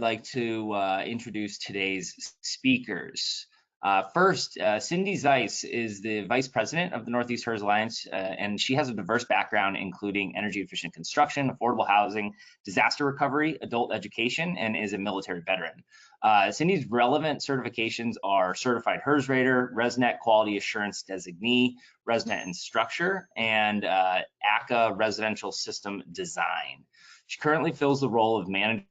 like to introduce today's speakers. First, Cindy Zeis is the Vice President of the Northeast HERS Alliance, and she has a diverse background, including energy efficient construction, affordable housing, disaster recovery, adult education, and is a military veteran. Cindy's relevant certifications are Certified HERS Rater, ResNet Quality Assurance Designee, ResNet Instructor, and ACA Residential System Design. She currently fills the role of Manager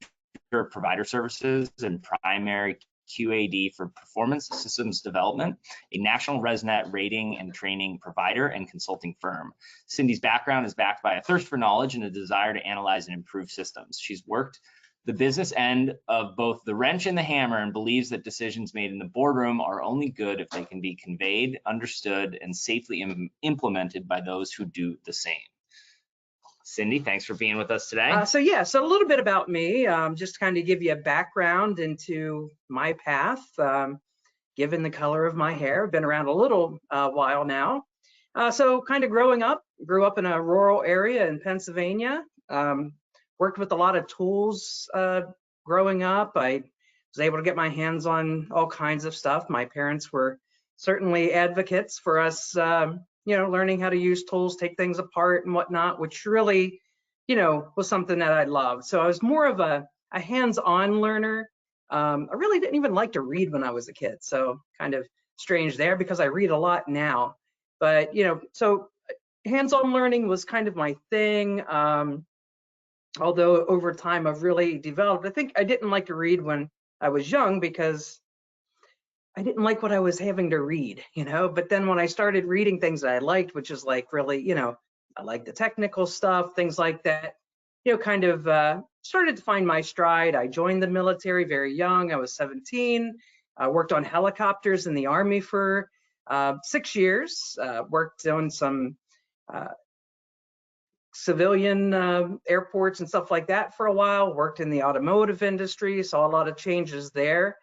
of Provider Services and Primary QAD for Performance Systems Development, a national ResNet rating and training provider and consulting firm. Cindy's background is backed by a thirst for knowledge and a desire to analyze and improve systems. She's worked the business end of both the wrench and the hammer and believes that decisions made in the boardroom are only good if they can be conveyed, understood, and safely implemented by those who do the same. Cindy, thanks for being with us today. So a little bit about me, just kind of give you a background into my path. Given the color of my hair, I've been around a little while now. So kind of growing up, grew up in a rural area in Pennsylvania, worked with a lot of tools growing up. I was able to get my hands on all kinds of stuff. My parents were certainly advocates for us learning how to use tools, take things apart and whatnot, which really, was something that I loved. So I was more of a hands-on learner. I really didn't even like to read when I was a kid. So kind of strange there because I read a lot now. But, so hands-on learning was kind of my thing. Although over time I've really developed, I think I didn't like to read when I was young because I didn't like what I was having to read, but then when I started reading things that I liked, which is like really, I like the technical stuff, things like that, kind of started to find my stride. I joined the military very young. I was 17. I worked on helicopters in the Army for 6 years, worked on some civilian airports and stuff like that for a while, worked in the automotive industry, saw a lot of changes there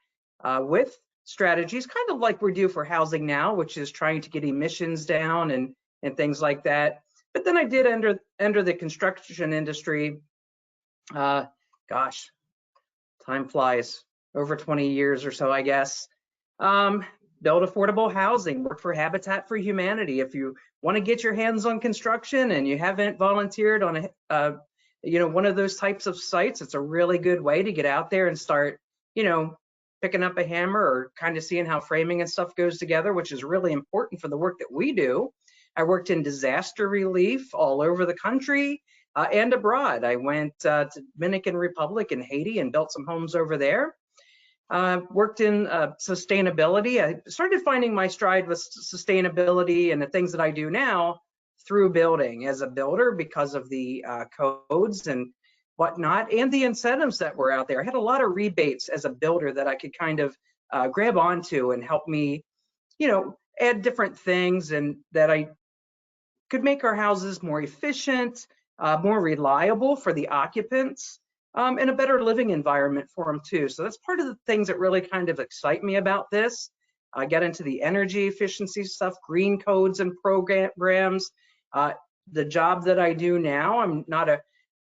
with strategies, kind of like we do for housing now, which is trying to get emissions down and things like that. But then I did enter the construction industry. Gosh, time flies, over 20 years or so, I guess. Build affordable housing, work for Habitat for Humanity. If you want to get your hands on construction and you haven't volunteered on one of those types of sites, it's a really good way to get out there and start, picking up a hammer or kind of seeing how framing and stuff goes together, which is really important for the work that we do. I worked in disaster relief all over the country and abroad. I went to Dominican Republic and Haiti and built some homes over there. Worked in sustainability. I started finding my stride with sustainability and the things that I do now through building as a builder because of the codes and whatnot, and the incentives that were out there. I had a lot of rebates as a builder that I could kind of grab onto and help me, add different things and that I could make our houses more efficient, more reliable for the occupants, and a better living environment for them too. So that's part of the things that really kind of excite me about this. I get into the energy efficiency stuff, green codes and programs. The job that I do now, I'm not a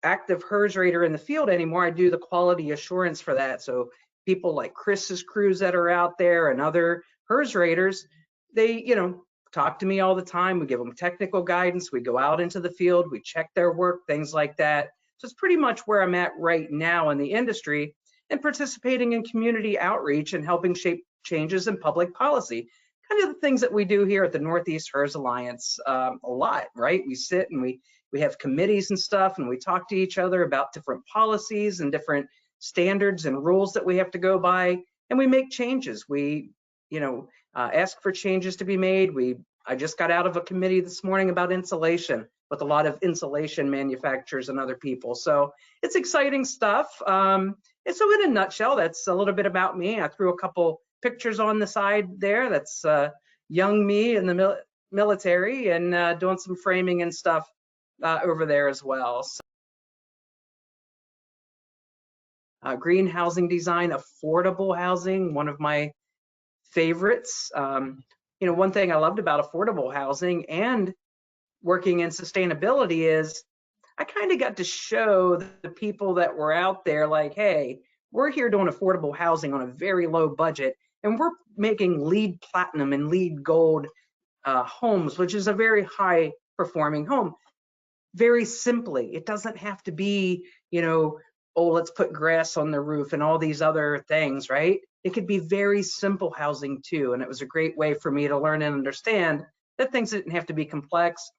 active HERS rater in the field anymore. I do the quality assurance for that. So people like Chris's crews that are out there and other HERS raters, they, talk to me all the time. We give them technical guidance. We go out into the field, we check their work, things like that. So it's pretty much where I'm at right now in the industry and participating in community outreach and helping shape changes in public policy. Kind of the things that we do here at the Northeast HERS Alliance a lot, right? We sit and we have committees and stuff, and we talk to each other about different policies and different standards and rules that we have to go by, and we make changes. We, ask for changes to be made. I just got out of a committee this morning about insulation with a lot of insulation manufacturers and other people. So it's exciting stuff. And so in a nutshell, that's a little bit about me. I threw a couple pictures on the side there. That's young me in the military and doing some framing and stuff over there as well. So, green housing design, affordable housing, one of my favorites. One thing I loved about affordable housing and working in sustainability is I kind of got to show the people that were out there like, hey, We're here doing affordable housing on a very low budget, and we're making LEED Platinum and LEED Gold homes, which is a very high performing home. Very simply, it doesn't have to be, you know, oh, let's put grass on the roof and all these other things, right? It could be very simple housing too. And it was a great way for me to learn and understand that things didn't have to be complex.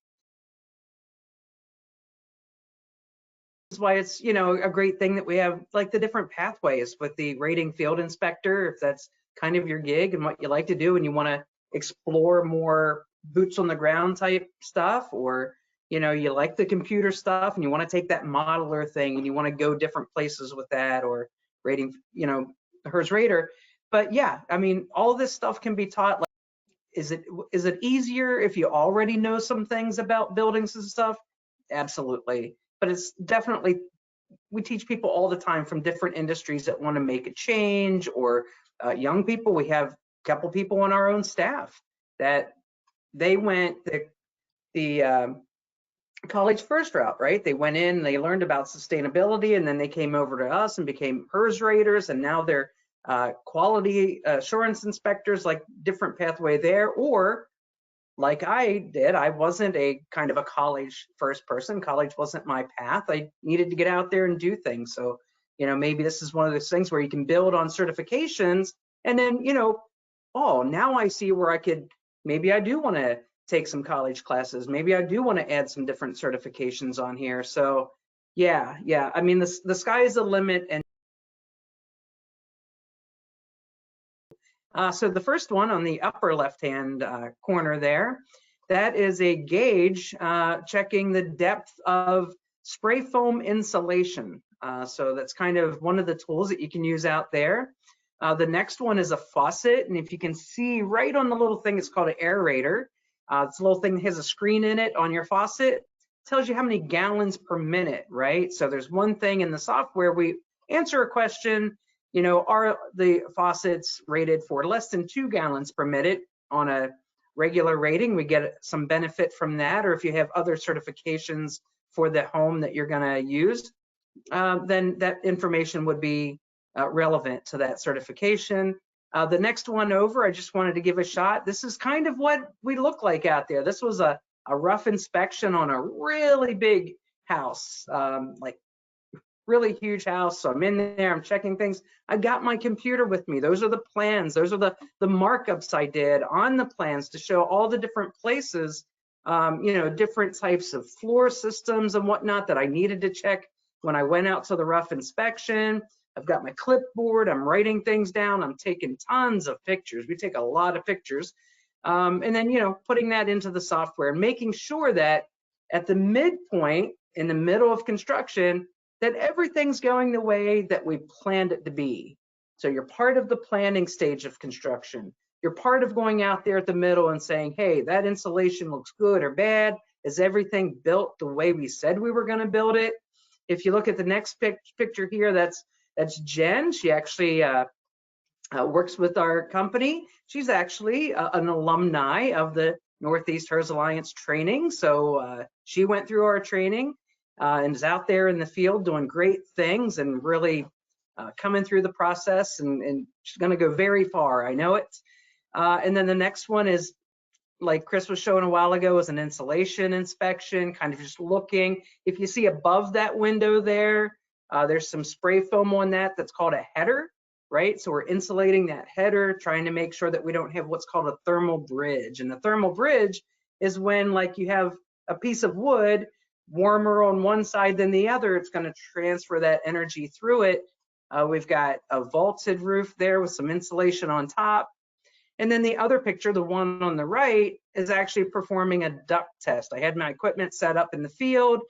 That's why it's, you know, a great thing that we have like the different pathways with the rating field inspector, if that's kind of your gig and what you like to do and you want to explore more boots on the ground type stuff, or you know, you like the computer stuff and you want to take that modeler thing and you want to go different places with that, or rating, you know, HERS Rater. But yeah, I mean, all this stuff can be taught. Like, is it easier if you already know some things about buildings and stuff? Absolutely. But it's definitely, we teach people all the time from different industries that want to make a change, or young people. We have a couple people on our own staff that they went the college first route, right? They went in, they learned about sustainability, and then they came over to us and became HERS raters, and now they're quality assurance inspectors, like different pathway there. Or like I did, I wasn't a kind of a college first person. College wasn't my path. I needed to get out there and do things. So, you know, maybe this is one of those things where you can build on certifications and then, you know, oh, now I see where I could, maybe I do want to take some college classes. Maybe I do want to add some different certifications on here. So yeah, I mean, the sky is the limit. And so the first one on the upper left-hand corner there, that is a gauge checking the depth of spray foam insulation. So that's kind of one of the tools that you can use out there. The next one is a faucet, and if you can see right on the little thing, it's called an aerator. It's a little thing that has a screen in it on your faucet. It tells you how many gallons per minute, right? So there's one thing in the software, we answer a question, you know, are the faucets rated for less than 2 gallons per minute on a regular rating? We get some benefit from that. Or if you have other certifications for the home that you're going to use, then that information would be relevant to that certification. The next one over, I just wanted to give a shot. This is kind of what we look like out there. This was a rough inspection on a really big house, like really huge house. So I'm in there, I'm checking things. I got my computer with me. Those are the plans. Those are the markups I did on the plans to show all the different places, you know, different types of floor systems and whatnot that I needed to check when I went out to the rough inspection. I've got my clipboard, I'm writing things down, I'm taking tons of pictures. We take a lot of pictures. And then, you know, putting that into the software and making sure that at the midpoint, in the middle of construction, that everything's going the way that we planned it to be. So you're part of the planning stage of construction. You're part of going out there at the middle and saying, hey, that insulation looks good or bad. Is everything built the way we said we were going to build it? If you look at the next picture here, that's Jen. She actually works with our company. She's actually an alumni of the Northeast HERS Alliance training. So she went through our training and is out there in the field doing great things and really coming through the process, and she's going to go very far. I know it. And then the next one is, like Chris was showing a while ago, is an insulation inspection, kind of just looking. If you see above that window there, there's some spray foam on that that's called a header, right? So we're insulating that header, trying to make sure that we don't have what's called a thermal bridge. And the thermal bridge is when, like, you have a piece of wood, warmer on one side than the other, it's going to transfer that energy through it. We've got a vaulted roof there with some insulation on top. And then the other picture, the one on the right, is actually performing a duct test. I had my equipment set up in the field.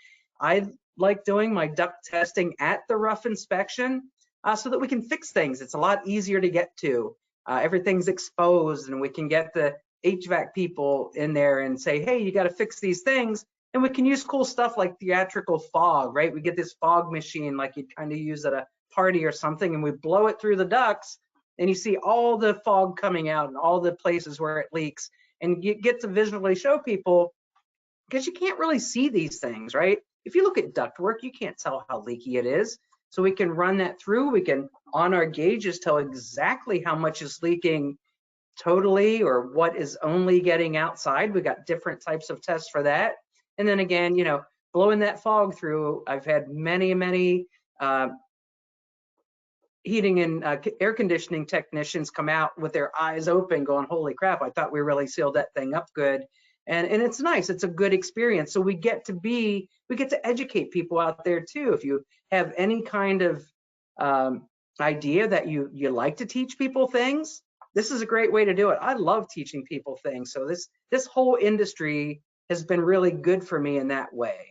I like doing my duct testing at the rough inspection so that we can fix things. It's a lot easier to get to. Everything's exposed, and we can get the HVAC people in there and say, hey, you got to fix these things. And we can use cool stuff like theatrical fog, right? We get this fog machine like you'd kind of use at a party or something, and we blow it through the ducts, and you see all the fog coming out and all the places where it leaks. And you get to visually show people, because you can't really see these things, right? If you look at ductwork, you can't tell how leaky it is. So we can run that through. We can, on our gauges, tell exactly how much is leaking totally or what is only getting outside. We got different types of tests for that. And then again, you know, blowing that fog through, I've had many heating and air conditioning technicians come out with their eyes open going, holy crap, I thought we really sealed that thing up good. And it's nice, it's a good experience. So we get to educate people out there too. If you have any kind of idea that you like to teach people things, this is a great way to do it. I love teaching people things. So this whole industry has been really good for me in that way.